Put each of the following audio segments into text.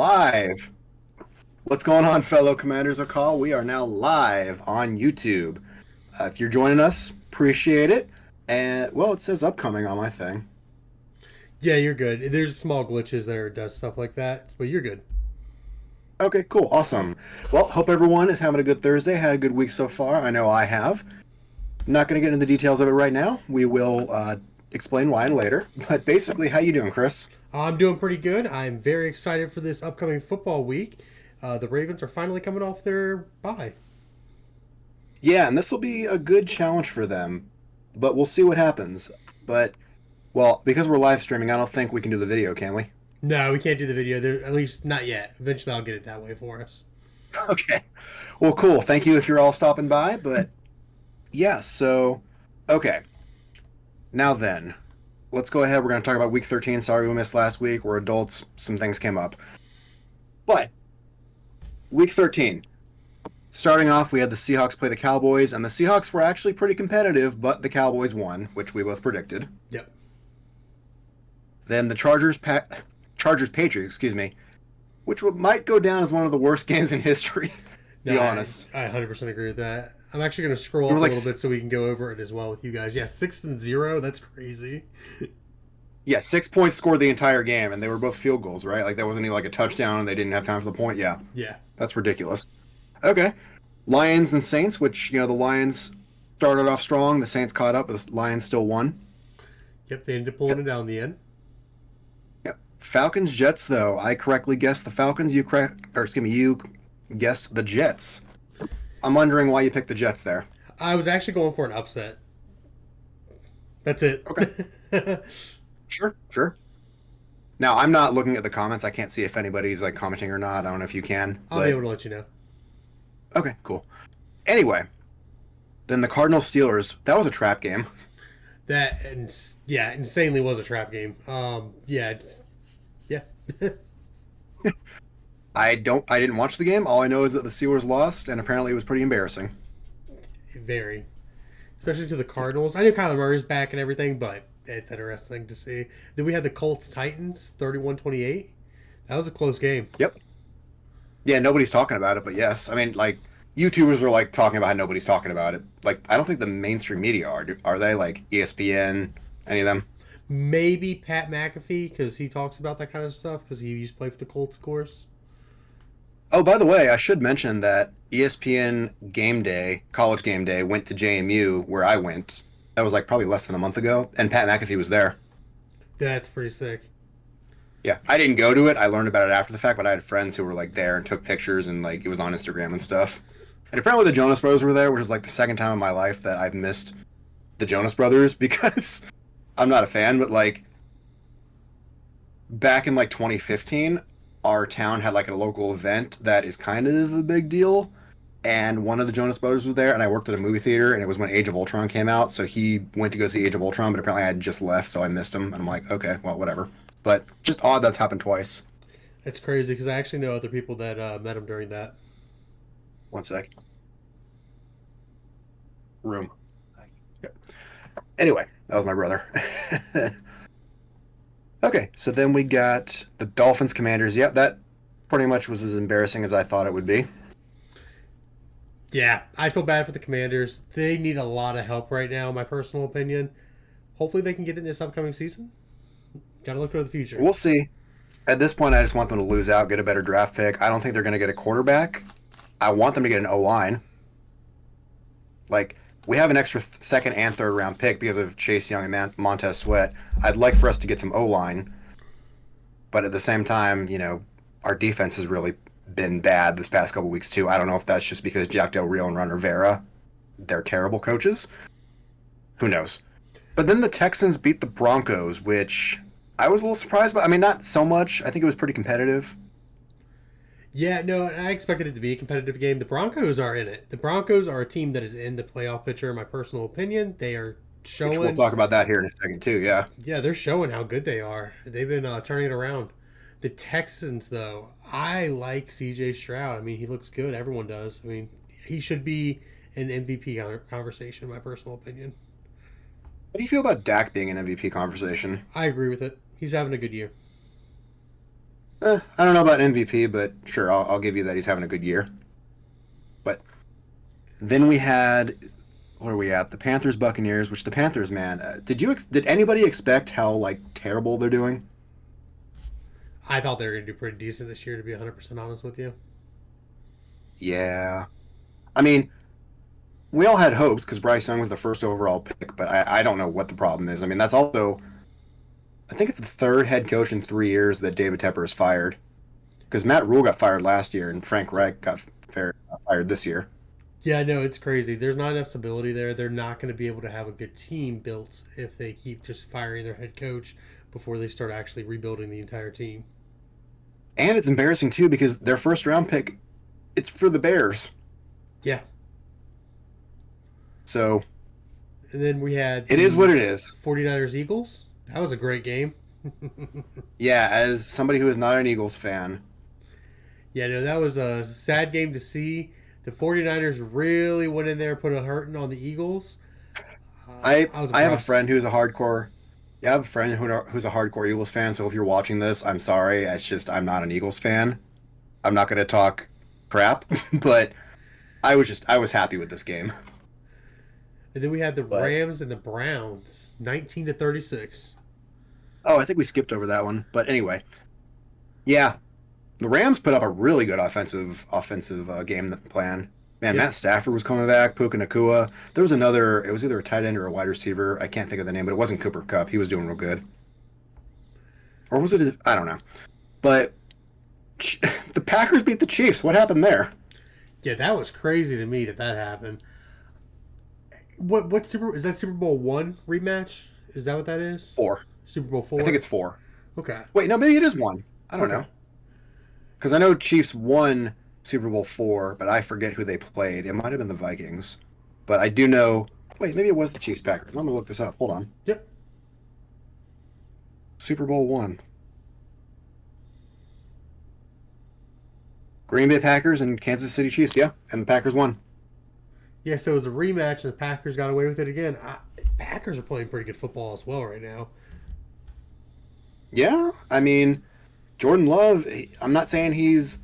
live. What's going on, fellow Commanders of Call? We are now live on YouTube. If you're joining us, appreciate it. And, well, it says upcoming on my thing. Yeah, you're good. There's small glitches there it does stuff like that, but you're good. Okay, cool. Awesome. Well, hope everyone is having a good Thursday. Had a good week so far. I know I have. Not going to get into the details of it right now. We will explain why later. But basically, how you doing, Chris? I'm doing pretty good. I'm very excited for this upcoming football week. The Ravens are finally coming off their bye. Yeah, and this will be a good challenge for them, but we'll see what happens. But, well, because we're live streaming, I don't think we can do the video, can we? No, we can't do the video. There, at least not yet. Eventually, I'll get it that way for us. Okay. Well, cool. Thank you if you're all stopping by. But, yeah, so, okay. Now then, let's go ahead. We're going to talk about Week 13. Sorry we missed last week. We're adults. Some things came up. But, Week 13. Starting off, we had the Seahawks play the Cowboys, and the Seahawks were actually pretty competitive, but the Cowboys won, which we both predicted. Yep. Then the Chargers-Patriots, excuse me, which might go down as one of the worst games in history, to be No, honest. I 100% agree with that. I'm actually going to scroll There up was a like little bit so we can go over it as well with you guys. Yeah, 6-0. That's crazy. Yeah, 6 points scored the entire game, and they were both field goals, right? Like, that wasn't even like a touchdown, and they didn't have time for the point. Yeah, Yeah. that's ridiculous. Okay. Lions and Saints, which, the Lions started off strong. The Saints caught up, but the Lions still won. Yep, they ended up pulling it down in the end. Yep. Falcons, Jets, though. I correctly guessed the Falcons. You guessed the Jets. I'm wondering why you picked the Jets there. I was actually going for an upset. That's it. Okay. Sure. Now, I'm not looking at the comments. I can't see if anybody's like commenting or not. I don't know if you can. I'll be able to let you know. Okay, cool. Anyway, then the Cardinals Steelers. That was a trap game. Yeah, insanely was a trap game. Yeah, yeah. I didn't watch the game. All I know is that the Steelers lost, and apparently it was pretty embarrassing. Very, especially to the Cardinals. I knew Kyler Murray's back and everything, but it's interesting to see. Then we had the Colts Titans 31-28. That was a close game. Yep. Yeah, nobody's talking about it, but yes. I mean, like, YouTubers are, like, talking about how nobody's talking about it. Like, I don't think the mainstream media are they? Like, ESPN, any of them? Maybe Pat McAfee, because he talks about that kind of stuff, because he used to play for the Colts, of course. Oh, by the way, I should mention that ESPN Game Day, College Game Day, went to JMU, where I went. That was, like, probably less than a month ago, and Pat McAfee was there. That's pretty sick. Yeah, I didn't go to it. I learned about it after the fact, but I had friends who were, like, there and took pictures, and, like, it was on Instagram and stuff. And apparently the Jonas Brothers were there, which is like the second time in my life that I've missed the Jonas Brothers because I'm not a fan, but like back in like 2015, our town had like a local event that is kind of a big deal. And one of the Jonas Brothers was there, and I worked at a movie theater, and it was when Age of Ultron came out. So he went to go see Age of Ultron, but apparently I had just left, so I missed him. And I'm like, okay, well, whatever. But just odd that's happened twice. That's crazy, because I actually know other people that met him during that. One sec. Room. Yep. Anyway, that was my brother. Okay, so then we got the Dolphins Commanders. Yep, that pretty much was as embarrassing as I thought it would be. Yeah, I feel bad for the Commanders. They need a lot of help right now, in my personal opinion. Hopefully they can get it in this upcoming season. Got to look to the future. We'll see. At this point, I just want them to lose out, get a better draft pick. I don't think they're going to get a quarterback. I want them to get an O-line. Like, we have an extra second and third round pick because of Chase Young and Montez Sweat. I'd like for us to get some O-line. But at the same time, our defense has really been bad this past couple weeks, too. I don't know if that's just because Jack Del Rio and Ron Rivera, they're terrible coaches. Who knows? But then the Texans beat the Broncos, which I was a little surprised by. I mean, not so much. I think it was pretty competitive. Yeah, no, I expected it to be a competitive game. The Broncos are in it. The Broncos are a team that is in the playoff picture, in my personal opinion. They are showing. Which we'll talk about that here in a second, too, yeah. Yeah, they're showing how good they are. They've been turning it around. The Texans, though, I like C.J. Stroud. I mean, he looks good. Everyone does. I mean, he should be an MVP conversation, in my personal opinion. How do you feel about Dak being an MVP conversation? I agree with it. He's having a good year. I don't know about MVP, but sure, I'll give you that he's having a good year. But then we had, where are we at? The Panthers Buccaneers, which the Panthers, man, did anybody expect how like terrible they're doing? I thought they were going to do pretty decent this year, to be 100% honest with you. Yeah, I mean, we all had hopes because Bryce Young was the first overall pick, but I don't know what the problem is. I mean, that's also, I think it's the third head coach in 3 years that David Tepper has fired because Matt Rule got fired last year and Frank Reich got fired this year. Yeah, no, it's crazy. There's not enough stability there. They're not going to be able to have a good team built if they keep just firing their head coach before they start actually rebuilding the entire team. And it's embarrassing too because their first round pick, it's for the Bears. Yeah. So And then we had it is what it is. 49ers Eagles. That was a great game. Yeah, as somebody who is not an Eagles fan, Yeah, no, that was a sad game to see. The 49ers really went in there and put a hurting on the Eagles. I was I have a impressed. friend who's a hardcore. Yeah, I have a friend who's a hardcore Eagles fan. So if you're watching this, I'm sorry. It's just I'm not an Eagles fan. I'm not going to talk crap, but I was happy with this game. And then we had the But Rams and the Browns, 19-36. oh, I think we skipped over that one. But anyway, yeah, the Rams put up a really good offensive game plan. Man, Yeah. Matt Stafford was coming back. Puka Nakua. There was another. It was either a tight end or a wide receiver. I can't think of the name, but it wasn't Cooper Cup. He was doing real good. Or was it? I don't know. But the Packers beat the Chiefs. What happened there? Yeah, that was crazy to me that happened. What Super is that? Super Bowl one rematch? Is that what that is? Four. Super Bowl I think four. it's four. Okay. Wait, no, maybe it is one. I don't Okay. know. Because I know Chiefs won Super Bowl four, but I forget who they played. It might have been the Vikings. But I do know. Wait, maybe it was the Chiefs Packers. Let me look this up. Hold on. Yep. Super Bowl one. Green Bay Packers and Kansas City Chiefs. Yeah, and the Packers won. Yeah, so it was a rematch, and the Packers got away with it again. Packers are playing pretty good football as well right now. Yeah, I mean, Jordan Love. I'm not saying he's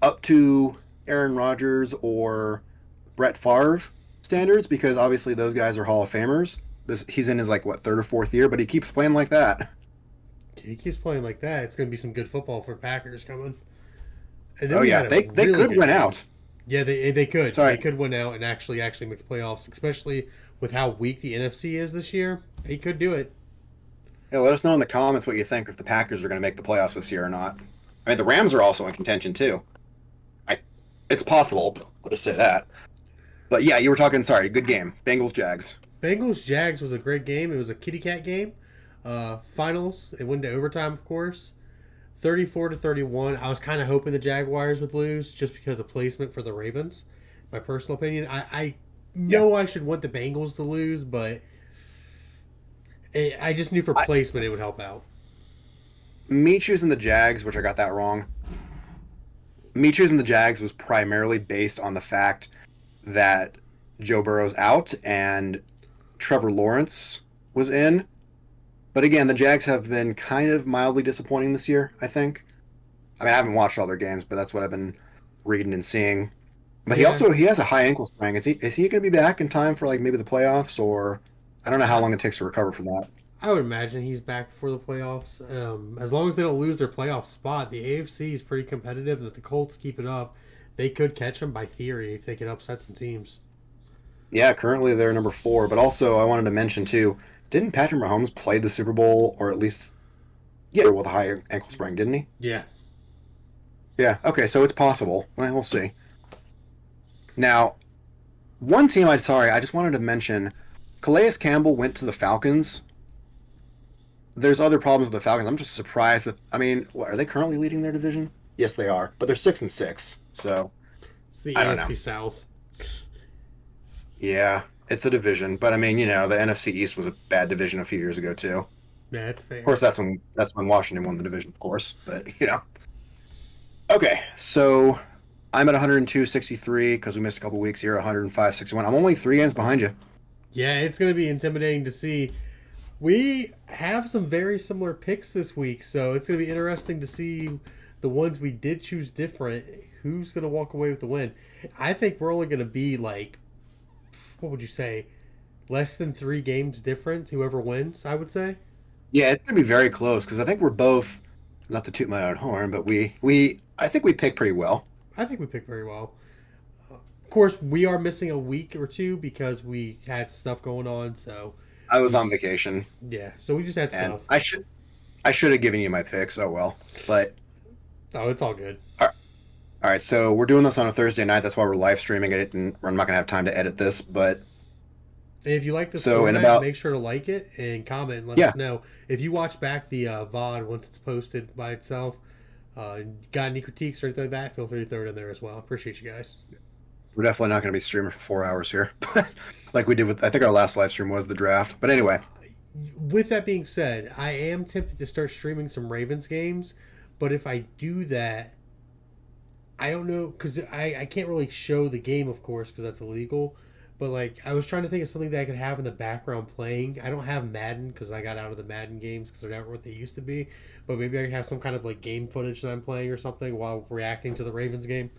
up to Aaron Rodgers or Brett Favre standards because obviously those guys are Hall of Famers. He's in his like what third or fourth year, but he keeps playing like that. He keeps playing like that. It's going to be some good football for Packers coming. And then Oh we yeah, had a they really could good win game. out. Yeah, they could. Sorry. They could win out and actually make the playoffs, especially with how weak the NFC is this year. They could do it. Yeah, let us know in the comments what you think if the Packers are going to make the playoffs this year or not. I mean, the Rams are also in contention too. I, it's possible. I'll just say that. But yeah, you were talking. Sorry, good game. Bengals Jags. Bengals Jags was a great game. It was a kitty cat game. Finals. It went to overtime, of course. 34-31. I was kind of hoping the Jaguars would lose just because of placement for the Ravens. My personal opinion. I know I should want the Bengals to lose, but I just knew for I, placement it would help out. me choosing the Jags, which I got that wrong. Me choosing the Jags was primarily based on the fact that Joe Burrow's out and Trevor Lawrence was in. But again, the Jags have been kind of mildly disappointing this year, I think. I mean, I haven't watched all their games, but that's what I've been reading and seeing. But Yeah. he has a high ankle sprain. Is he going to be back in time for like maybe the playoffs or I don't know how long it takes to recover from that. I would imagine he's back before the playoffs. As long as they don't lose their playoff spot, the AFC is pretty competitive. And if the Colts keep it up, they could catch them by theory if they can upset some teams. Yeah, currently they're number 4, but also I wanted to mention too, didn't Patrick Mahomes play the Super Bowl or at least yeah, with a high ankle sprain, didn't he? Yeah. Yeah, okay, so it's possible. Well, we'll see. Now, one team I just wanted to mention Calais Campbell went to the Falcons. There's other problems with the Falcons. I'm just surprised that I mean, what, are they currently leading their division? Yes, they are, but they're 6-6. So, It's the I don't know. AFC South. yeah, it's a division, but I mean, the NFC East was a bad division a few years ago too. Yeah, that's Of fair. course, that's when Washington won the division, of course. But okay. So I'm at 102.63 because we missed a couple weeks here. 105.61. I'm only 3 games behind you. Yeah, it's going to be intimidating to see. We have some very similar picks this week, so it's going to be interesting to see the ones we did choose different. Who's going to walk away with the win? I think we're only going to be like, what would you say, less than 3 games different. Whoever wins, I would say. Yeah, it's gonna be very close because I think we're both, not to toot my own horn, but I think we picked pretty well. I think we picked very well. Of course, we are missing a week or two because we had stuff going on. So I was we on just, vacation, yeah, so we just had and stuff. I should have given you my picks. Oh well, but Oh, it's all good. all right. So we're doing this on a Thursday night. That's why we're live streaming it, and I'm not gonna have time to edit this. But And if you like this so in format, about make sure to like it and comment and let yeah, us know. If you watch back the VOD once it's posted by itself, got any critiques or anything like that, feel free to throw it in there as well. Appreciate you guys. we're definitely not gonna be streaming for 4 hours here, like we did with I think our last live stream was the draft. But anyway, With that being said, I am tempted to start streaming some Ravens games, but if I do that, I don't know because I can't really show the game, of course, because that's illegal. But like I was trying to think of something that I could have in the background playing. I don't have Madden because I got out of the Madden games because they're not what they used to be. But maybe I could have some kind of like game footage that I'm playing or something while reacting to the Ravens game.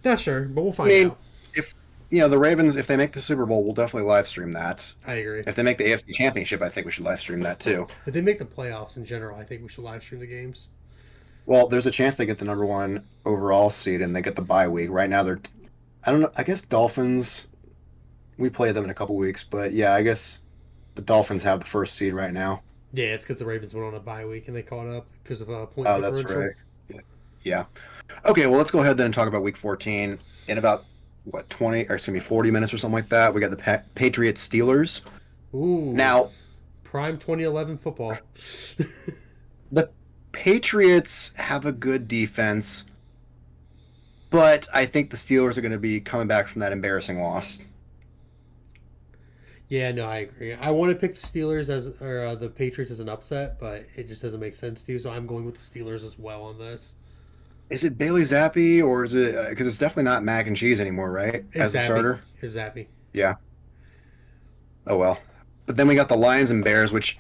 Not sure, but we'll I find mean, out. if the Ravens, if they make the Super Bowl, we'll definitely live stream that. I agree. If they make the AFC Championship, I think we should live stream that too. If they make the playoffs in general, I think we should live stream the games. Well, there's a chance they get the number one overall seed and they get the bye week. Right now, I don't know. I guess Dolphins. We play them in a couple weeks, but yeah, I guess the Dolphins have the first seed right now. Yeah, it's because the Ravens went on a bye week and they caught up because of a point Oh, that's differential. right. Yeah. Yeah. Okay, well, let's go ahead then and talk about Week 14 in about what 20 or excuse me 40 minutes or something like that. We got the Patriots Steelers. Ooh, Now, prime 2011 football. the Patriots have a good defense, but I think the Steelers are going to be coming back from that embarrassing loss. Yeah, no, I agree. I want to pick the Steelers as or the Patriots as an upset, but it just doesn't make sense to. So I'm going with the Steelers as well on this. Is it Bailey Zappi or is it because it's definitely not mac and cheese anymore, right? It's As the Zappy. starter. It's Zappy. Yeah. Oh well. But then we got the Lions and Bears, which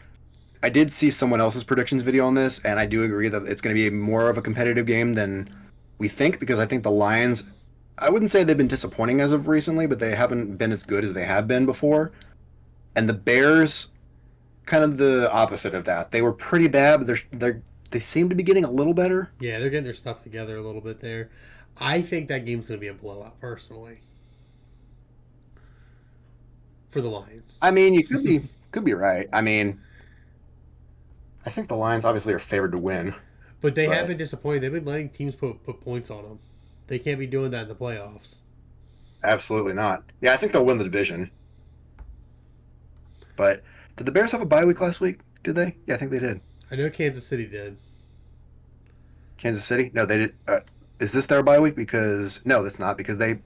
I did see someone else's predictions video on this, and I do agree that it's going to be more of a competitive game than we think because I think the Lions. I wouldn't say they've been disappointing as of recently, but they haven't been as good as they have been before. And the Bears, kind of the opposite of that. They were pretty bad, but they seem to be getting a little better. Yeah, they're getting their stuff together a little bit there. I think that game's going to be a blowout, personally, for the Lions. I mean, you could be right. I mean, I think the Lions obviously are favored to win, But they have but been disappointed. They've been letting teams put points on them. They can't be doing that in the playoffs. absolutely not. Yeah, I think they'll win the division. But did the Bears have a bye week last week? Did they? Yeah, I think they did. I know Kansas City did. Kansas City? No, they did. Is this their bye week? Because no, that's not because the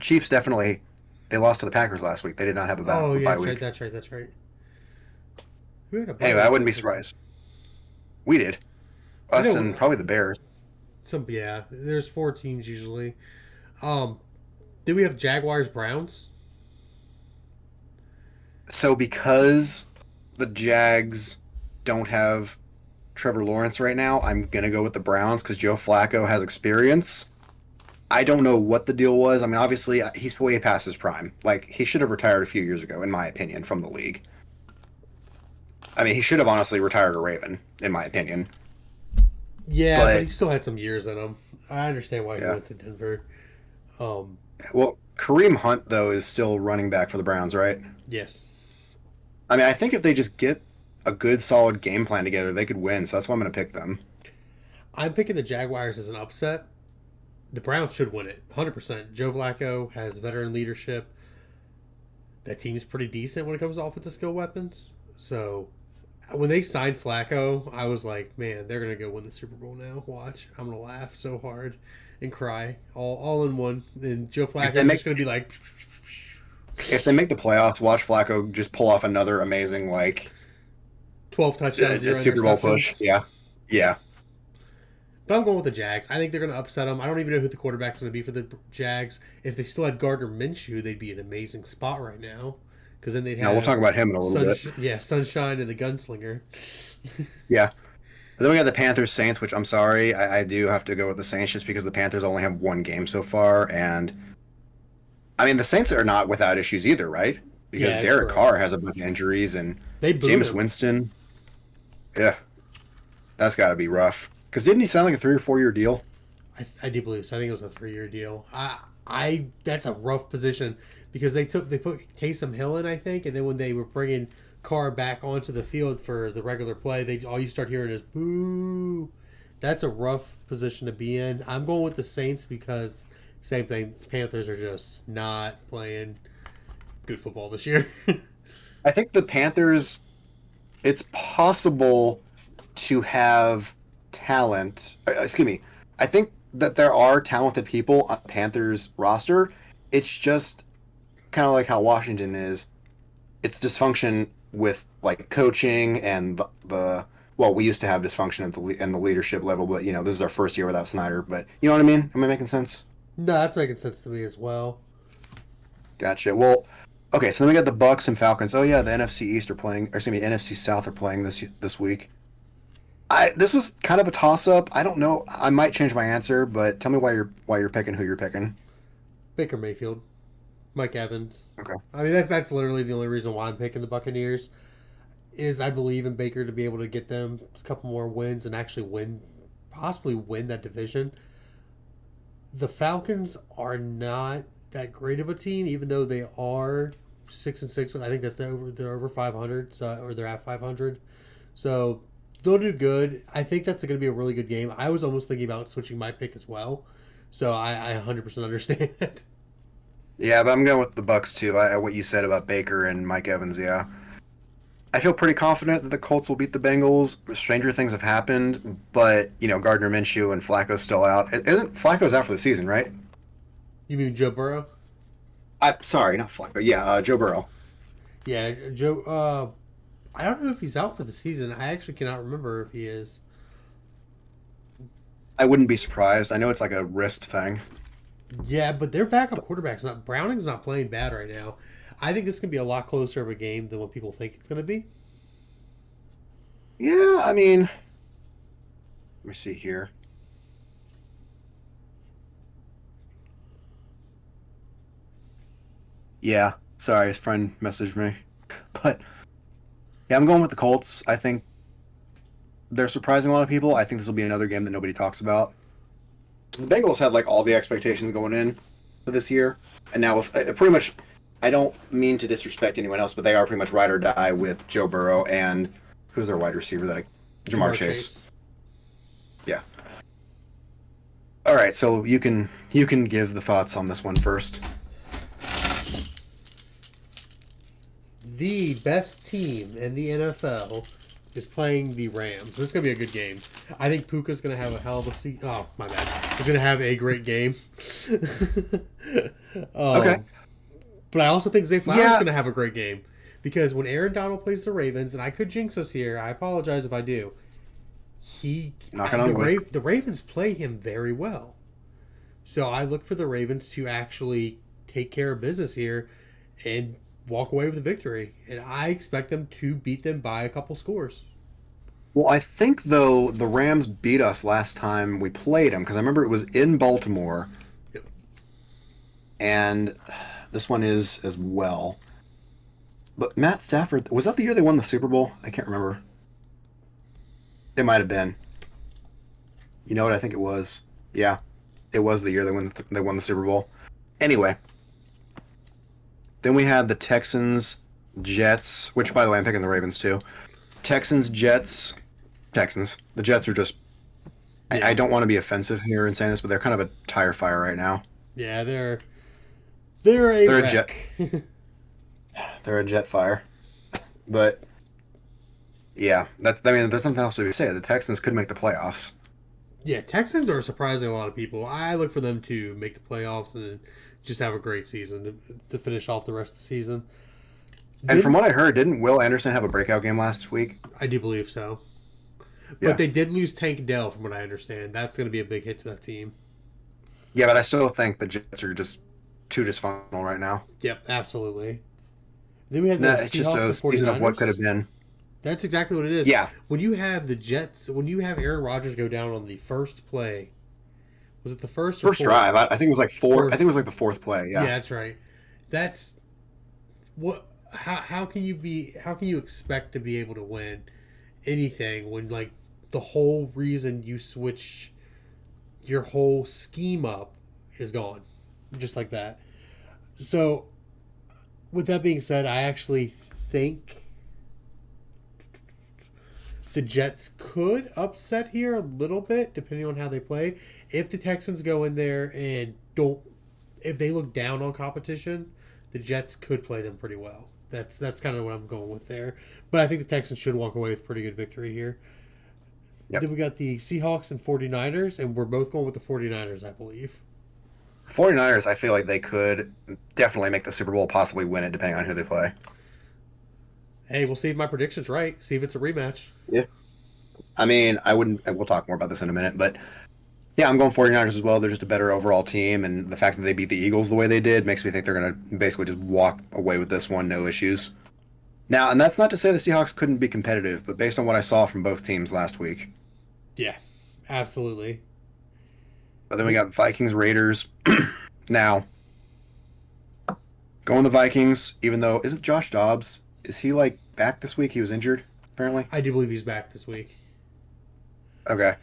Chiefs definitely they lost to the Packers last week. They did not have a Oh, yeah, bye that's right, week. that's right, that's right. Who had a bye Anyway, I week wouldn't be last week? surprised. We did. I Us and know probably the Bears. yeah, there's 4 teams usually. Um, did we have Jaguars Browns? So because the Jags don't have Trevor Lawrence right now, I'm gonna go with the Browns because Joe Flacco has experience. I don't know what the deal was. I mean, obviously he's way past his prime. Like he should have retired a few years ago, in my opinion, from the league. I mean, he should have honestly retired a Raven, in my opinion. Yeah, but But he still had some years in him. I understand why he yeah, went to Denver. Um, well, Kareem Hunt though is still running back for the Browns, right? yes, I mean, I think if they just get a good, solid game plan together, they could win. So that's why I'm going to pick them. I'm picking the Jaguars as an upset. The Browns should win it, 100%. Joe Flacco has veteran leadership. That team's pretty decent when it comes to offensive skill weapons. So when they signed Flacco, I was like, man, they're gonna go win the Super Bowl now. Watch, I'm gonna laugh so hard and cry all in one. And Joe If they Flacco's just make gonna be like if they make the playoffs, watch Flacco just pull off another amazing 12 touchdowns, 0 Super Bowl push. interceptions. Yeah, yeah. But I'm going with the Jags. I think they're gonna upset them. I don't even know who the quarterback's gonna be for the Jags. If they still had Gardner Minshew, they'd be in an amazing spot right now because then they'd Now we'll have talk about him in a little bit. Sunshine and the Gunslinger. Yeah. And then we got the Panthers Saints, which I'm sorry, I do have to go with the Saints just because the Panthers only have one game so far, and I mean the Saints are not without issues either, right? Because Yeah, that's Derek correct. Carr has a bunch of injuries, and They booed Jameis him. Winston, yeah, that's got to be rough. Because didn't he sign like a 3 or 4 year deal? I do believe so. I think it was a 3-year deal. I that's a rough position because they put Taysom Hill in, I think, and then when they were bringing Carr back onto the field for the regular play, they all you start hearing is boo. That's a rough position to be in. I'm going with the Saints because same thing. The Panthers are just not playing good football this year. I think the Panthers, it's possible to have talent. Excuse me. I think that there are talented people on Panthers roster. It's just kind of like how Washington is. It's dysfunction with like coaching and the well, we used to have dysfunction at in the leadership level, but you know this is our first year without Snyder. But you know what I mean? Am I making sense? No, that's making sense to me as well. Gotcha. Well, okay. So then we got the Bucks and Falcons. Oh yeah, the NFC East are playing. Or excuse me, NFC South are playing this week. This was kind of a toss up. I don't know. I might change my answer, but tell me why you're picking who you're picking. Baker Mayfield, Mike Evans. Okay. I mean, that's literally the only reason why I'm picking the Buccaneers. Is I believe in Baker to be able to get them a couple more wins and actually possibly win that division. The Falcons are not that great of a team, even though they are 6-6. I think that's they're over 500, so or they're at 500. So they'll do good. I think that's going to be a really good game. I was almost thinking about switching my pick as well, so I 100% understand. Yeah, but I'm going with the Bucks too. What you said about Baker and Mike Evans. Yeah, I feel pretty confident that the Colts will beat the Bengals. Stranger things have happened, but you know Gardner Minshew and Flacco's still out. Isn't Flacco's out for the season, right? You mean Joe Burrow? I sorry, not Flacco. Yeah, Joe Burrow. Yeah, Joe. I don't know if he's out for the season. I actually cannot remember if he is. I wouldn't be surprised. I know it's like a wrist thing. Yeah, but their backup quarterback's not Browning's not playing bad right now. I think this can be a lot closer of a game than what people think it's going to be. Yeah, I mean, let me see here. Yeah, sorry, his friend messaged me. But yeah, I'm going with the Colts. I think they're surprising a lot of people. I think this will be another game that nobody talks about. The Bengals had like all the expectations going in for this year, and now with pretty much, I don't mean to disrespect anyone else, but they are pretty much ride or die with Joe Burrow and who's their wide receiver Jamar Chase. Yeah. All right, so you can give the thoughts on this one first. The best team in the NFL is playing the Rams. This is going to be a good game. I think Puka's going to have a hell of a season. Oh, my bad. He's going to have a great game. Okay. But I also think Zay Flowers Yeah. is going to have a great game. Because when Aaron Donald plays the Ravens, and I could jinx us here, I apologize if I do, Knocking on wood. the Ravens play him very well. So I look for the Ravens to actually take care of business here and walk away with a victory. And I expect them to beat them by a couple scores. Well, I think though the Rams beat us last time we played them because I remember it was in Baltimore, Yep. and this one is as well. But Matt Stafford, was that the year they won the Super Bowl? I can't remember. It might have been. You know what? I think it was. Yeah, it was the year they won the Super Bowl. Anyway, then we had the Texans, Jets, which by the way I'm picking the Ravens too. Texans, Jets, Texans. The Jets are just. I don't want to be offensive here in saying this, but they're kind of a tire fire right now. Yeah, they're a They're a wreck. They're a jet fire. But yeah, there's nothing else to say. The Texans could make the playoffs. Yeah, Texans are surprising a lot of people. I look for them to make the playoffs and just have a great season to finish off the rest of the season. And from what I heard, didn't Will Anderson have a breakout game last week? I do believe so. Yeah. But they did lose Tank Dell, from what I understand. That's going to be a big hit to that team. Yeah, but I still think the Jets are just too dysfunctional right now. Yep, absolutely. Then we had the No, it's just Seahawks a and season of what could have 49ers. been. That's exactly what it is. Yeah, When you have the Jets, when you have Aaron Rodgers go down on the first play, was it the first or first fourth? drive. I think it was like four. I Fourth. think it was like the fourth play. Yeah, Yeah. that's right. That's what. How can you be? How can you expect to be able to win anything when like the whole reason you switch your whole scheme up is gone, just like that. So, with that being said, I actually think the Jets could upset here a little bit, depending on how they play. If the Texans go in there and don't, if they look down on competition, the Jets could play them pretty well. That's kind of what I'm going with there. But I think the Texans should walk away with pretty good victory here. Yep. Then we got the Seahawks and 49ers, and we're both going with the 49ers, I believe. 49ers, I feel like they could definitely make the Super Bowl, possibly win it, depending on who they play. Hey, we'll see if my prediction's right. See if it's a rematch. Yeah. I mean, I wouldn't. We'll talk more about this in a minute, but yeah, I'm going 49ers as well. They're just a better overall team, and the fact that they beat the Eagles the way they did makes me think they're going to basically just walk away with this one, no issues. Now, and that's not to say the Seahawks couldn't be competitive, but based on what I saw from both teams last week. Yeah, absolutely. But then we got Vikings, Raiders. Now, going the Vikings, even though, is it Josh Dobbs? Is he like back this week? He was injured, apparently. I do believe he's back this week. Okay.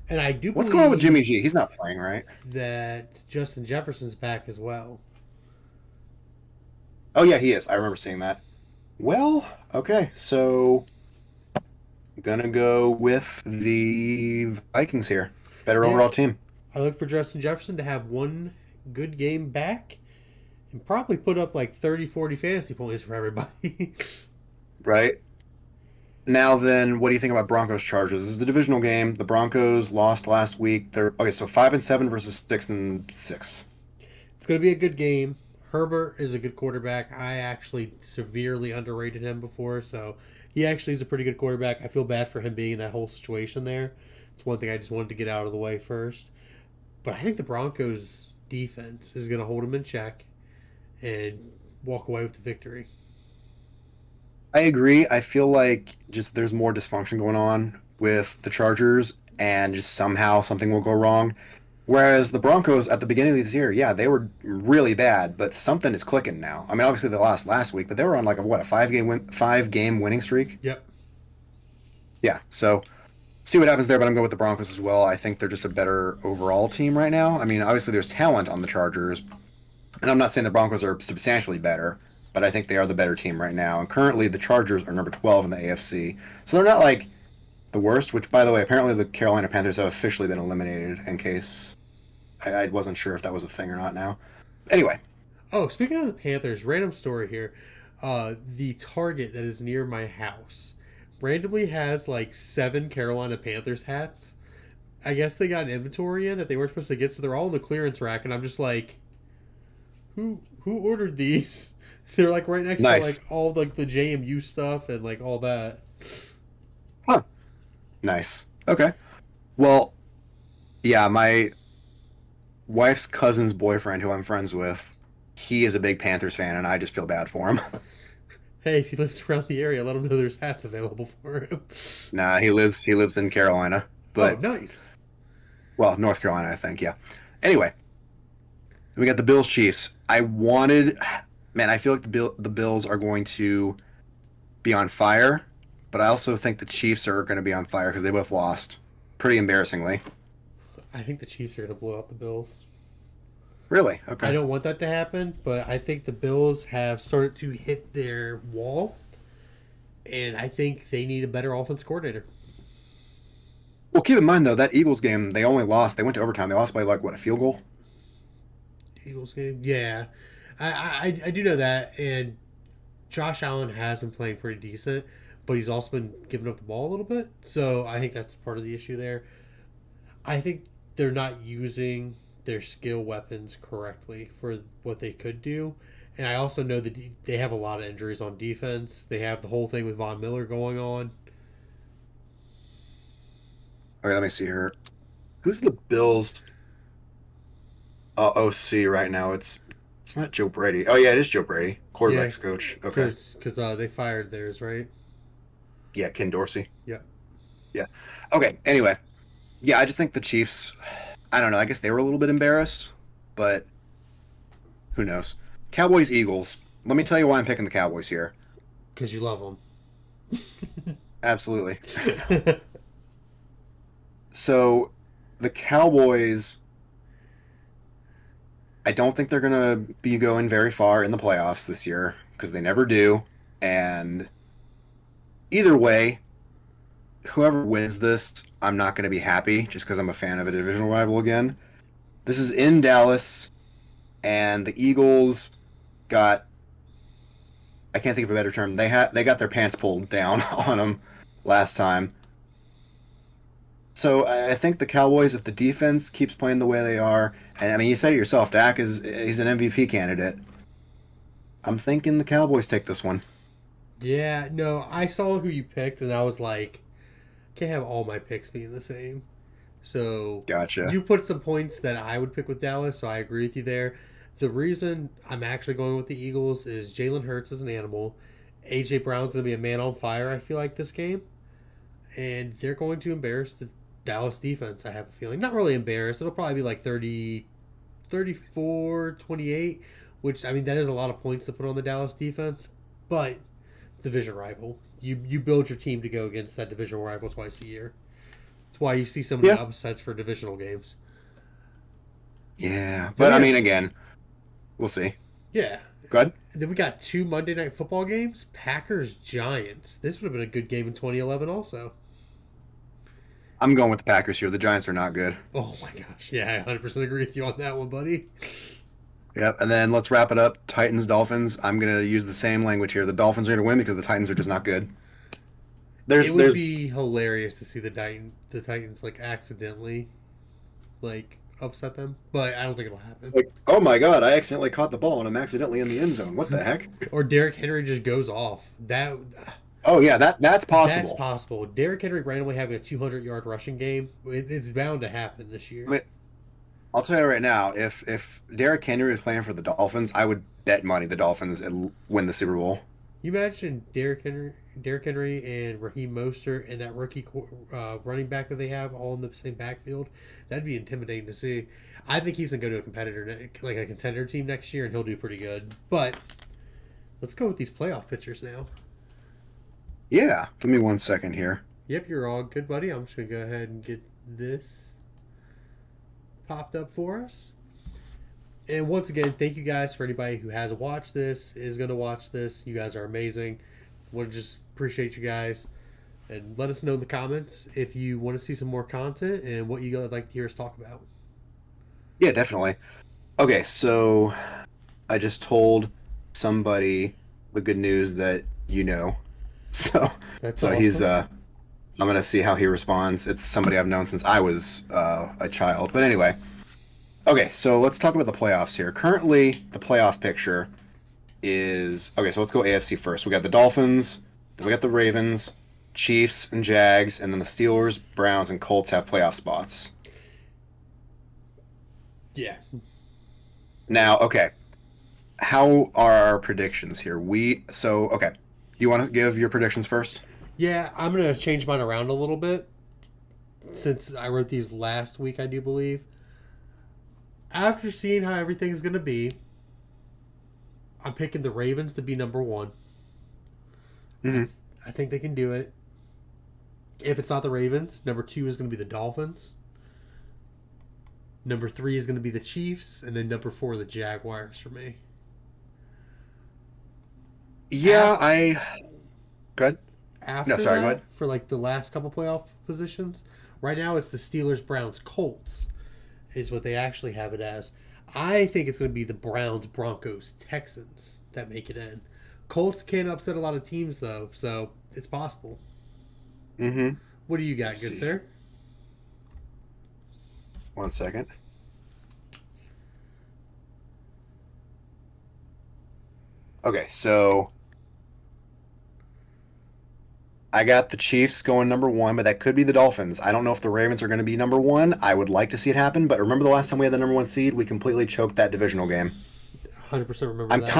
And I do What's believe going on with Jimmy G? He's not playing, right? that Justin Jefferson's back as well. Oh, yeah, he is. I remember seeing that. Well, okay. So, I'm going to go with the Vikings here. Better Yeah. overall team. I look for Justin Jefferson to have one good game back and probably put up like 30, 40 fantasy points for everybody. Right? Now then, what do you think about Broncos Chargers? This is the divisional game. The Broncos lost last week. They're okay, so 5-7 versus 6-6. It's going to be a good game. Herbert is a good quarterback. I actually severely underrated him before, so he actually is a pretty good quarterback. I feel bad for him being in that whole situation there. It's one thing I just wanted to get out of the way first. But I think the Broncos defense is going to hold him in check and walk away with the victory. I agree. I feel like just there's more dysfunction going on with the Chargers, and just somehow something will go wrong. Whereas the Broncos at the beginning of this year, yeah, they were really bad, but something is clicking now. I mean, obviously they lost last week, but they were on like a 5-game winning streak. Yep. Yeah, so see what happens there. But I'm going with the Broncos as well. I think they're just a better overall team right now. I mean, obviously there's talent on the Chargers, and I'm not saying the Broncos are substantially better, but I think they are the better team right now. And currently, the Chargers are number 12 in the AFC, so they're not like the worst. Which, by the way, apparently the Carolina Panthers have officially been eliminated. In case I wasn't sure if that was a thing or not. Now, anyway, Oh, speaking of the Panthers, random story here. The Target that is near my house randomly has like 7 Carolina Panthers hats. I guess they got an inventory in that they weren't supposed to get, so they're all in the clearance rack, and I'm just like, who ordered these? They're like right next Nice. to like all like the JMU stuff and like all that. huh? Nice. Okay. Well, yeah, my wife's cousin's boyfriend, who I'm friends with, he is a big Panthers fan, and I just feel bad for him. Hey, if he lives around the area, let him know there's hats available for him. Nah, he lives in Carolina, but Oh, nice. well, North Carolina, I think. Yeah. Anyway, we got the Bills Chiefs. Man, I feel like the Bills are going to be on fire, but I also think the Chiefs are going to be on fire because they both lost pretty embarrassingly. I think the Chiefs are going to blow out the Bills. Really? I Okay. don't want that to happen, but I think the Bills have started to hit their wall, and I think they need a better offense coordinator. Well, keep in mind though that Eagles game they only lost. They went to overtime. They lost by like what, a field goal? Eagles game, yeah, I do know that, and Josh Allen has been playing pretty decent, but he's also been giving up the ball a little bit, so I think that's part of the issue there. I think they're not using their skill weapons correctly for what they could do. And I also know that they have a lot of injuries on defense. They have the whole thing with Von Miller going on. Okay, let me see here. Who's the Bills OC right now? It's not Joe Brady. Oh yeah, it is Joe Brady, Yeah, Quarterbacks coach. Okay. because they fired theirs, right? Yeah, Ken Dorsey. Yep. Yeah. Okay. Anyway, yeah, I just think the Chiefs. I don't know. I guess they were a little bit embarrassed, but who knows? Cowboys Eagles. Let me tell you why I'm picking the Cowboys here. Because you love Absolutely. them. So the Cowboys, I don't think they're gonna be going very far in the playoffs this year because they never do. And either way, whoever wins this, I'm not going to be happy just because I'm a fan of a divisional rival again. This is in Dallas, and the Eagles got, I can't think of a better term. They got their pants pulled down on them last time. So I think the Cowboys, if the defense keeps playing the way they are, and I mean you said it yourself, Dak is he's an MVP candidate. I'm thinking the Cowboys take this one. Yeah, no, I saw who you picked, and I was like, can't have all my picks being the same. So Gotcha. you put some points that I would pick with Dallas, so I agree with you there. The reason I'm actually going with the Eagles is Jalen Hurts is an animal. AJ Brown's going to be a man on fire, I feel like, this game. And they're going to embarrass the Dallas defense, I have a feeling. Not really embarrassed. It'll probably be like 30, 34, 28, which, I mean, that is a lot of points to put on the Dallas defense. But division rival. You build your team to go against that divisional rival twice a year. That's why you see so many Yeah. upsets for divisional games. Yeah, but I mean, again, we'll see. Yeah. Go ahead. Then we got two Monday Night Football games. Packers Giants. This would have been a good game in 2011 also. I'm going with the Packers here. The Giants are not good. Oh my gosh. Yeah, I 100% agree with you on that one, buddy. Yep, and then let's wrap it up. Titans, Dolphins. I'm gonna use the same language here. The Dolphins are gonna win because the Titans are just not good. It would be hilarious to see the Titans like accidentally like upset them, but I don't think it'll happen. like, oh my god, I accidentally caught the ball and I'm accidentally in the end zone. What the heck? Or Derrick Henry just goes off. Oh yeah, that's possible. That's possible. Derrick Henry randomly having a 200-yard rushing game. It's bound to happen this year. I mean, I'll tell you right now, if Derrick Henry was playing for the Dolphins, I would bet money the Dolphins win the Super Bowl. You imagine Derrick Henry and Raheem Mostert and that rookie running back that they have all in the same backfield. That'd be intimidating to see. I think he's gonna go to a competitor, like a contender team next year, and he'll do pretty good. But let's go with these playoff pictures now. Yeah, give me 1 second here. Yep, you're all good, buddy. I'm just gonna go ahead and get this popped up for us. And once again, thank you guys for anybody who has watched this, is going to watch this. You guys are amazing. Want to just appreciate you guys. And let us know in the comments if you want to see some more content and what you would like to hear us talk about. Yeah, definitely. Okay, so I just told somebody the good news that you know. So That's so awesome. he's I'm gonna see how he responds. It's somebody I've known since I was a child. But anyway, okay. So let's talk about the playoffs here. Currently, the playoff picture is okay. So let's go AFC first. We got the Dolphins, then we got the Ravens, Chiefs, and Jags, and then the Steelers, Browns, and Colts have playoff spots. Yeah. Now, okay, how are our predictions here? Okay. Do you want to give your predictions first? Yeah, I'm going to change mine around a little bit since I wrote these last week, I do believe. After seeing how everything's going to be, I'm picking the Ravens to be number one. Mm-hmm. I think they can do it. If it's not the Ravens, number two is going to be the Dolphins. Number three is going to be the Chiefs. And then number four, the Jaguars for me. Yeah, Good. After No, sorry, that, go ahead. for like the last couple playoff positions, right now it's the Steelers, Browns, Colts is what they actually have it as. I think it's going to be the Browns, Broncos, Texans that make it in. Colts can upset a lot of teams though, so it's possible. Mm-hmm. What do you got, Let's good see. sir? 1 second. Okay, so I got the Chiefs going number one, but that could be the Dolphins. I don't know if the Ravens are going to be number one. I would like to see it happen, but remember the last time we had the number one seed, we completely choked that divisional game. 100% remember I'm that.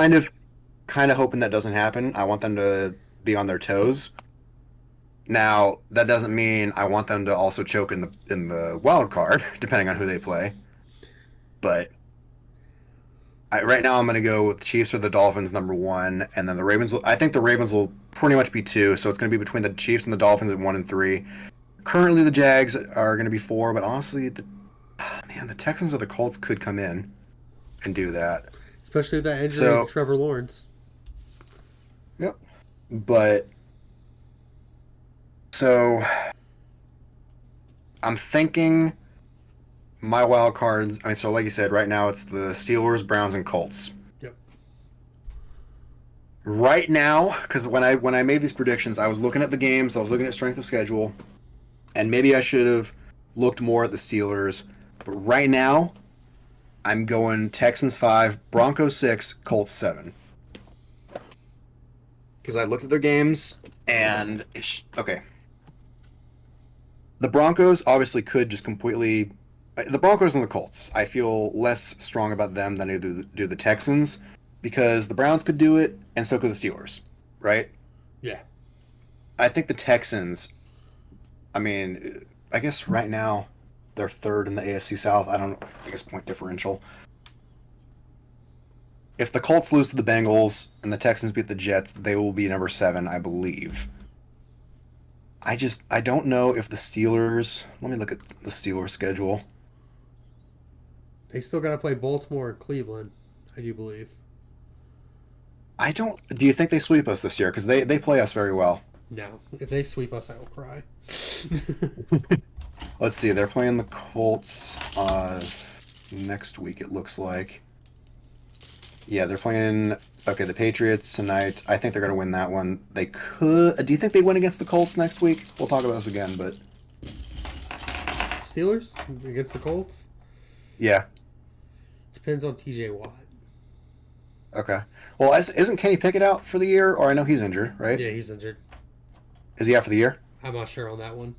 kind of hoping that doesn't happen. I want them to be on their toes. Now, that doesn't mean I want them to also choke in the wild card, depending on who they play. But right now, I'm going to go with the Chiefs or the Dolphins number one, and then the Ravens. I think the Ravens will pretty much be two, so it's going to be between the Chiefs and the Dolphins at 1 and 3. Currently, the Jags are going to be 4, but honestly, the Texans or the Colts could come in and do that. Especially with that injury of Trevor Lawrence. Yep. But so I'm thinking my wild cards. I mean, so like you said, right now it's the Steelers, Browns, and Colts. Yep. Right now, because when I made these predictions, I was looking at the games, I was looking at strength of schedule, and maybe I should have looked more at the Steelers. But right now, I'm going Texans 5, Broncos 6, Colts 7. Because I looked at their games, and okay. The Broncos obviously could just completely. The Broncos and the Colts, I feel less strong about them than I do the Texans, because the Browns could do it, and so could the Steelers, right? Yeah. I think the Texans, I mean, I guess right now they're third in the AFC South. I guess point differential. If the Colts lose to the Bengals and the Texans beat the Jets, they will be number 7, I believe. I don't know if the Steelers. Let me look at the Steelers schedule. They still got to play Baltimore and Cleveland, I do believe. I don't. Do you think they sweep us this year? Because they play us very well. No. If they sweep us, I will cry. Let's see. They're playing the Colts next week, it looks like. Yeah, they're playing. Okay, the Patriots tonight. I think they're going to win that one. They could. Do you think they win against the Colts next week? We'll talk about this again, but. Steelers against the Colts? Yeah. Depends on TJ Watt. Okay. Well, isn't Kenny Pickett out for the year? Or I know he's injured, right? Yeah, he's injured. Is he out for the year? I'm not sure on that one.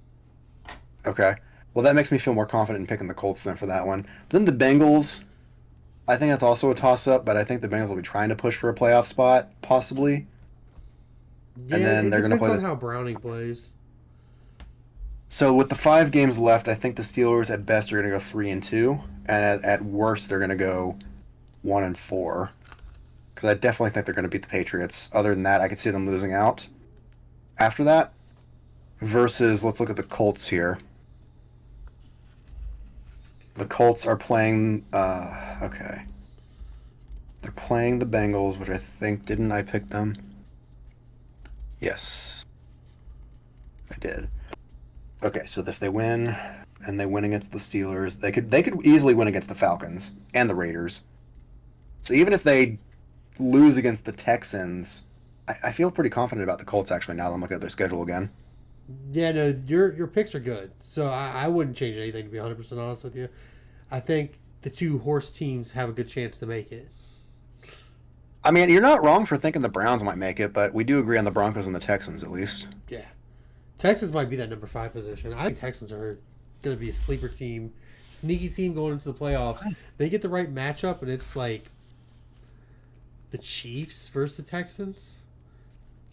Okay. Well, that makes me feel more confident in picking the Colts then for that one. But then the Bengals, I think that's also a toss-up, but I think the Bengals will be trying to push for a playoff spot, possibly. Yeah, and then they're going to play depends on how Browning plays. So with the 5 games left, I think the Steelers at best are going to go 3-2, and at worst they're going to go 1-4. Because I definitely think they're going to beat the Patriots. Other than that, I could see them losing out after that. Versus, let's look at the Colts here. The Colts are playing. Okay. They're playing the Bengals, which I think didn't I pick them? Yes, I did. Okay, so if they win, and they win against the Steelers, they could easily win against the Falcons and the Raiders. So even if they lose against the Texans, I feel pretty confident about the Colts actually now that I'm looking at their schedule again. Yeah, no, your picks are good. So I wouldn't change anything, to be 100% honest with you. I think the 2 horse teams have a good chance to make it. I mean, you're not wrong for thinking the Browns might make it, but we do agree on the Broncos and the Texans at least. Yeah. Texans might be that number 5 position. I think Texans are going to be a sleeper team, sneaky team going into the playoffs. They get the right matchup, and it's like the Chiefs versus the Texans.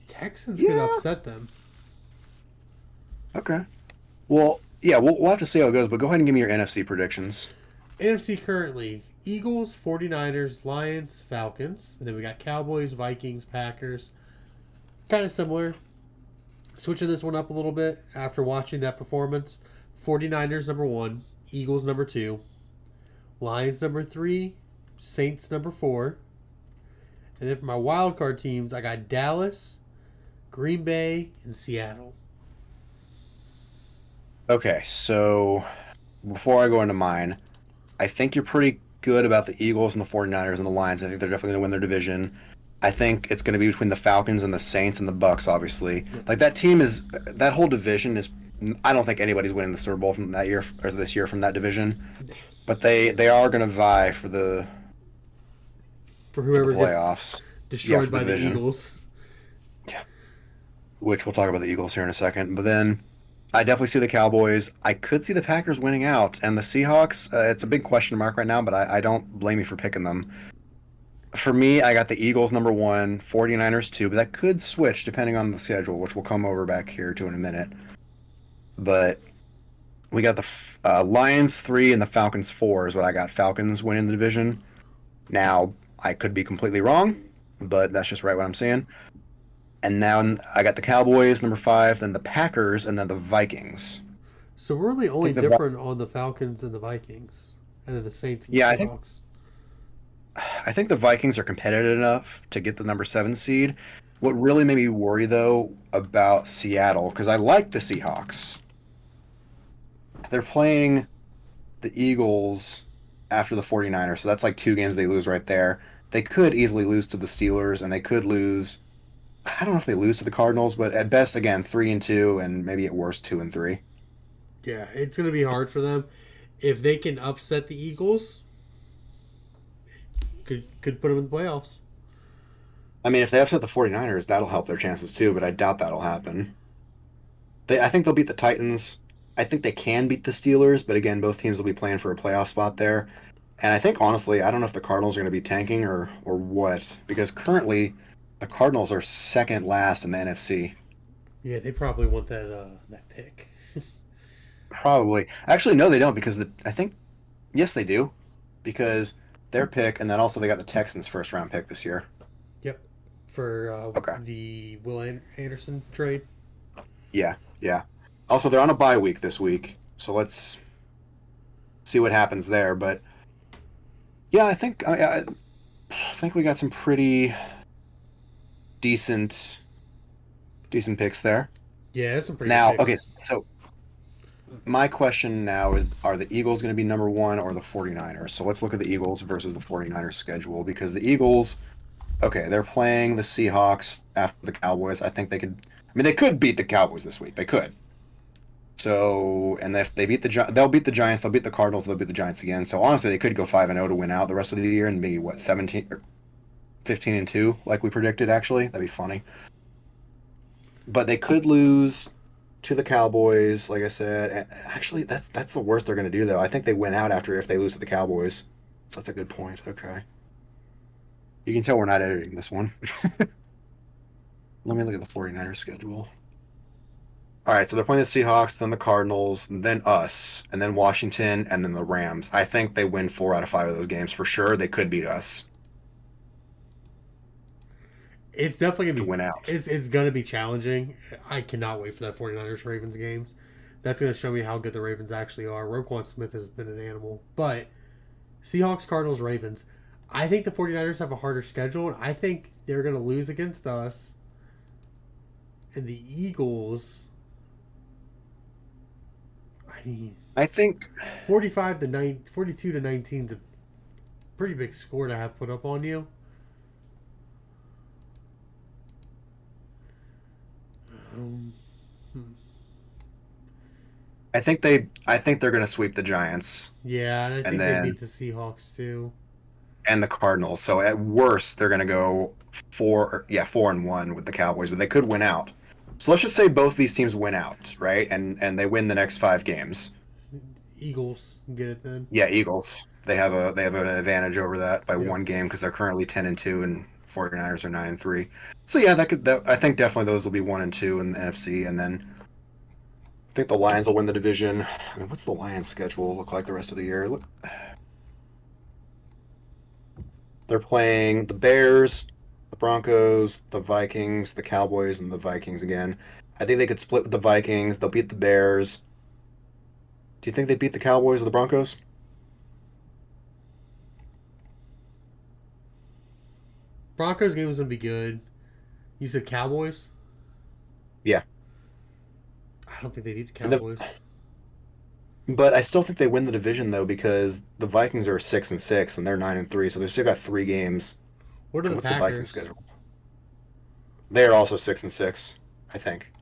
Texans could upset them. Okay. Well, yeah, we'll have to see how it goes, but go ahead and give me your NFC predictions. NFC currently, Eagles, 49ers, Lions, Falcons. And then we got Cowboys, Vikings, Packers. Kind of similar. Switching this one up a little bit after watching that performance. 49ers number 1, Eagles number 2, Lions number 3, Saints number 4. And then for my wild card teams, I got Dallas, Green Bay, and Seattle. Okay, so before I go into mine, I think you're pretty good about the Eagles and the 49ers and the Lions. I think they're definitely going to win their division. I think it's going to be between the Falcons and the Saints and the Bucks, obviously. Like, that whole division is, I don't think anybody's winning the Super Bowl from that year, or this year from that division. But they are going to vie for the whoever playoffs. Gets destroyed by division. the Eagles. Yeah. Which we'll talk about the Eagles here in a second. But then I definitely see the Cowboys. I could see the Packers winning out. And the Seahawks, it's a big question mark right now, but I don't blame you for picking them. for me, I got the Eagles number one, 49ers two, but that could switch depending on the schedule, which we'll come over back here to in a minute. But we got the Lions three and the Falcons four is what I got. Falcons winning the division. Now, I could be completely wrong, but that's just right what I'm saying. And now I got the Cowboys number five, then the Packers, and then the Vikings. So we're really only think the different on the Falcons and the Vikings, and then the Saints and Yeah, Seahawks. I think the Vikings are competitive enough to get the number seven seed. What really made me worry though about Seattle, because I like the Seahawks. They're playing the Eagles after the 49ers, so that's like two games they lose right there. They could easily lose to the Steelers, and they could lose. I don't know if they lose to the Cardinals, but at best, again, 3-2, and maybe at worst 2-3. Yeah, it's going to be hard for them. If they can upset the Eagles, could put them in the playoffs. I mean, if they upset the 49ers, that'll help their chances too, but I doubt that'll happen. I think they'll beat the Titans. I think they can beat the Steelers, but again, both teams will be playing for a playoff spot there. And I think honestly, I don't know if the Cardinals are going to be tanking or what, because currently the Cardinals are second last in the NFC. Yeah, they probably want that pick. Probably. Actually, no, they don't because I think yes, they do because their pick, and then also they got the Texans' first round pick this year. Yep, for Okay. the Will Anderson trade. Yeah, yeah. Also, they're on a bye week this week, so let's see what happens there. But yeah, I think we got some pretty decent picks there. Yeah, that's some pretty Now, good okay, picks. so my question now is, are the Eagles going to be number one or the 49ers? So let's look at the Eagles versus the 49ers schedule because the Eagles, okay, they're playing the Seahawks after the Cowboys. I think they could, I mean, they could beat the Cowboys this week. They could. So, and if they beat they'll beat the Giants, they'll beat the Cardinals, they'll beat the Giants again. So honestly, they could go 5-0 to win out the rest of the year and be what 17 or 15-2 like we predicted actually. That'd be funny. But they could lose to the Cowboys, like I said. And actually, that's the worst they're going to do, though. I think they win out after if they lose to the Cowboys. So that's a good point. Okay. You can tell we're not editing this one. Let me look at the 49ers schedule. All right, so they're playing the Seahawks, then the Cardinals, then us, and then Washington, and then the Rams. I think they win 4 out of 5 of those games for sure. They could beat us It's definitely gonna to be win out. it's gonna be challenging. I cannot wait for that 49ers Ravens games. That's gonna show me how good the Ravens actually are. Roquan Smith has been an animal. But Seahawks, Cardinals, Ravens. I think the 49ers have a harder schedule, and I think they're gonna lose against us. And the Eagles, I mean, I think 42 to 19 is a pretty big score to have put up on you. Um, I think they're going to sweep the Giants yeah, and I and think they beat then the Seahawks too. and the Cardinals. So at worst, they're going to go 4-1 with the Cowboys, but they could win out. So let's just say both these teams win out, right? And they win the next 5 games. Eagles get it then. Yeah, Eagles. They have an advantage over that by Yep. 1 game because they're currently 10-2 and 49ers are 9-3. So yeah, I think definitely those will be 1-2 in the NFC, and then I think the Lions will win the division. I mean, what's the Lions' schedule look like the rest of the year? Look, they're playing the Bears, the Broncos, the Vikings, the Cowboys, and the Vikings again. I think they could split with the Vikings. They'll beat the Bears. Do you think they beat the Cowboys or the Broncos? Broncos game was gonna be good. You said Cowboys? Yeah. I don't think they beat the And the, Cowboys. but I still think they win the division though because the Vikings are 6-6 and they're 9-3, so they still got 3 games. What are So the what's the Vikings Packers? schedule? They are also 6-6, I think.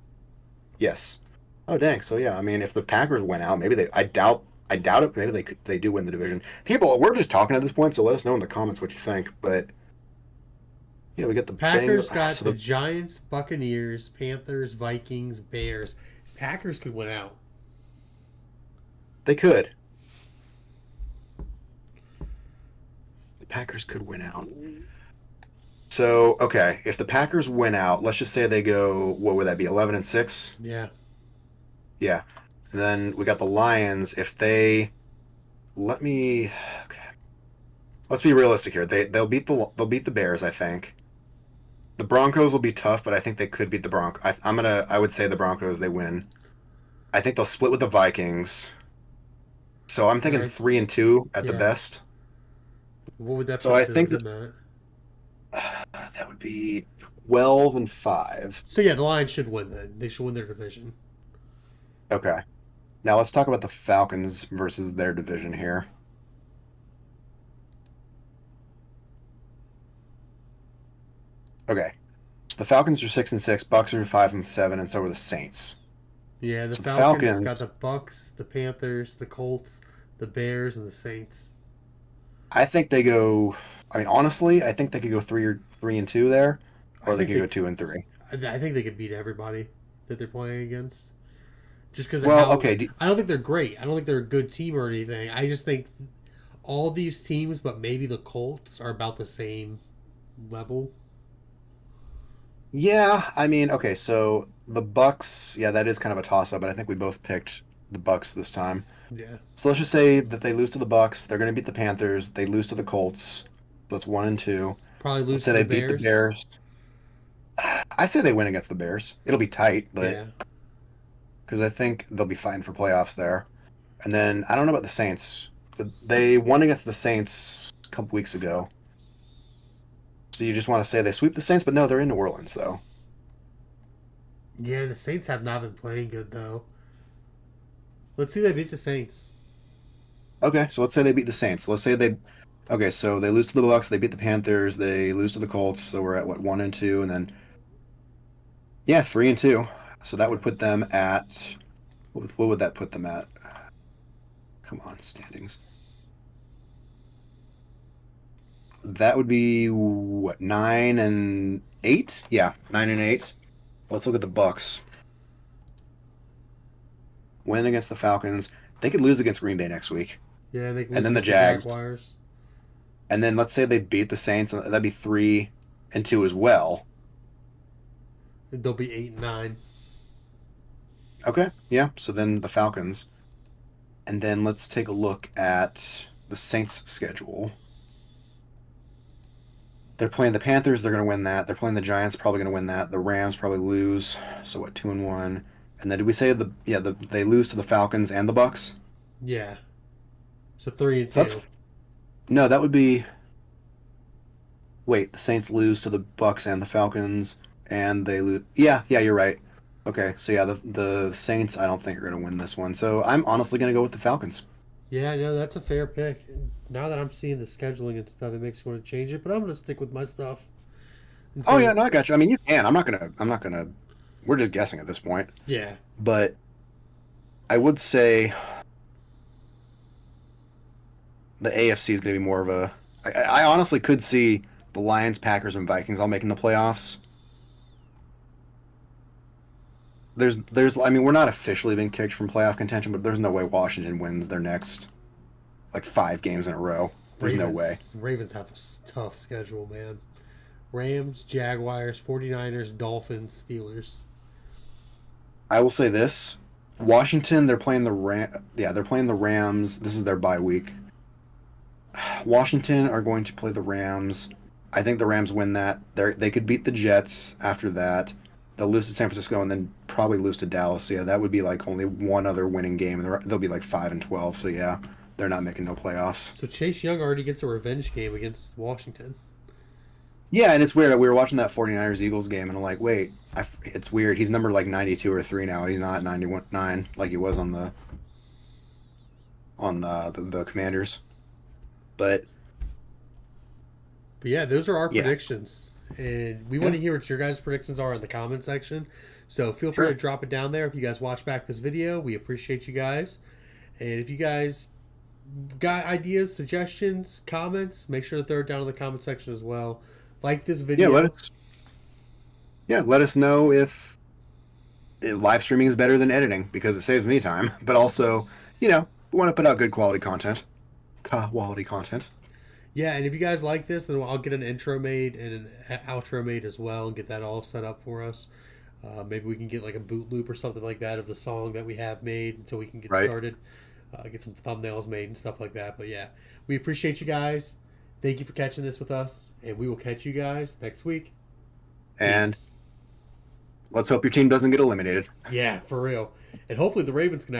Yes. Oh dang. So yeah, I mean, if the Packers went out, maybe they. I doubt it. Maybe they do win the division. People, we're just talking at this point, so let us know in the comments what you think. But yeah, we got the Packers Bengals. got So the the Giants, Buccaneers, Panthers, Vikings, Bears. Packers could win out. they could. The Packers could win out. So, okay, if the Packers win out, let's just say they go, what would that be, 11-6? Yeah. Yeah. And then we got the Lions. If they let me, okay, let's be realistic here. They'll beat the Bears, I think. The Broncos will be tough, but I think they could beat the Broncos. I would say the Broncos they win. I think they'll split with the Vikings. So I'm All thinking right. 3-2 at the Yeah. best. What would that So put I think that them at? that would be 12-5. So yeah, the Lions should win then. They should win their division. Okay. Now let's talk about the Falcons versus their division here. Okay. So the Falcons are 6-6, Bucks are 5-7, and so are the Saints. Yeah, the So the Falcons got Falcons, the Bucks, the Panthers, the Colts, the Bears, and the Saints. I think they go. I mean, honestly, I think they could go 3-2 there, I or they think could go 2-3. I think they could beat everybody that they're playing against. Just because of Well, how okay. I don't think they're great. I don't think they're a good team or anything. I just think all these teams, but maybe the Colts, are about the same level. Yeah, I mean, okay. So the Bucks, yeah, that is kind of a toss-up, but I think we both picked the Bucks this time. Yeah, So let's just say that they lose to the Bucks. They're going to beat the Panthers. They lose to the Colts. That's 1-2. probably Let's lose say to they the beat the Bears. Bears. I say they win against the Bears. It'll be tight, but Yeah, because I think they'll be fighting for playoffs there. And then I don't know about the Saints, but they won against the Saints a couple weeks ago. So you just want to say they sweep the Saints, but no, they're in New Orleans though. yeah. The Saints have not been playing good though. Let's see, they beat the Saints. Okay, so let's say they beat the Saints. Let's say they. Okay, so they lose to the Bucks. They beat the Panthers. They lose to the Colts. So we're at what 1-2, and then yeah, 3-2. So that would put them at what would that put them at? Come on, standings. That would be what 9-8? Yeah, 9-8. Let's look at the Bucks. Win against the Falcons. They could lose against Green Bay next week, Yeah, they can and lose then the against the Jags. Jaguars. And then let's say they beat the Saints. That'd be 3-2 as well. They'll be 8-9. Okay, yeah. So then the Falcons, and then let's take a look at the Saints' schedule. They're playing the Panthers. They're going to win that. They're playing the Giants. Probably going to win that. The Rams probably lose. So what? 2-1. And then did we say they lose to the Falcons and the Bucks? Yeah, so 3 and So 2. that's no. That would be wait. The Saints lose to the Bucks and the Falcons, and they lose. Yeah, yeah. You're right. Okay, so yeah, the Saints I don't think are going to win this one. So I'm honestly going to go with the Falcons. Yeah, no, that's a fair pick. Now that I'm seeing the scheduling and stuff, it makes me want to change it. But I'm gonna stick with my stuff and Oh yeah, say, no, I got you. I mean, you can. I'm not gonna. We're just guessing at this point. yeah, But I would say the AFC is going to be more of a. I honestly could see the Lions, Packers, and Vikings all making the playoffs. I mean, we're not officially being kicked from playoff contention, but there's no way Washington wins their next like 5 games in a row. There's no way. Ravens have a tough schedule, man. Rams, Jaguars, 49ers, Dolphins, Steelers. I will say this: Washington, they're playing the Yeah, they're playing the Rams. This is their bye week. Washington are going to play the Rams. I think the Rams win that. They could beat the Jets after that. They'll lose to San Francisco and then probably lose to Dallas. Yeah, that would be like only one other winning game, and they'll be like 5-12. So yeah, they're not making no playoffs. So Chase Young already gets a revenge game against Washington. Yeah, and it's weird. We were watching that 49ers Eagles game, and I'm like, wait, it's weird. He's numbered like 92 or 3 now. He's not 91 9 like he was on the Commanders. But But yeah, those are our yeah, predictions. And we want yeah, to hear what your guys' predictions are in the comment section. So feel free to sure. drop it down there if you guys watch back this video. We appreciate you guys. And if you guys got ideas, suggestions, comments, make sure to throw it down in the comment section as well. Like this Yeah, video. let us know if live streaming is better than editing because it saves me time. But also, we want to put out good quality content. Quality content. Yeah, and if you guys like this, then I'll get an intro made and an outro made as well, and get that all set up for us. Maybe we can get like a boot loop or something like that of the song that we have made, until we can get Right. started. Get some thumbnails made and stuff like that. But yeah, we appreciate you guys. Thank you for catching this with us, and we will catch you guys next week. And Peace. let's hope your team doesn't get eliminated. Yeah, for real. And hopefully the Ravens can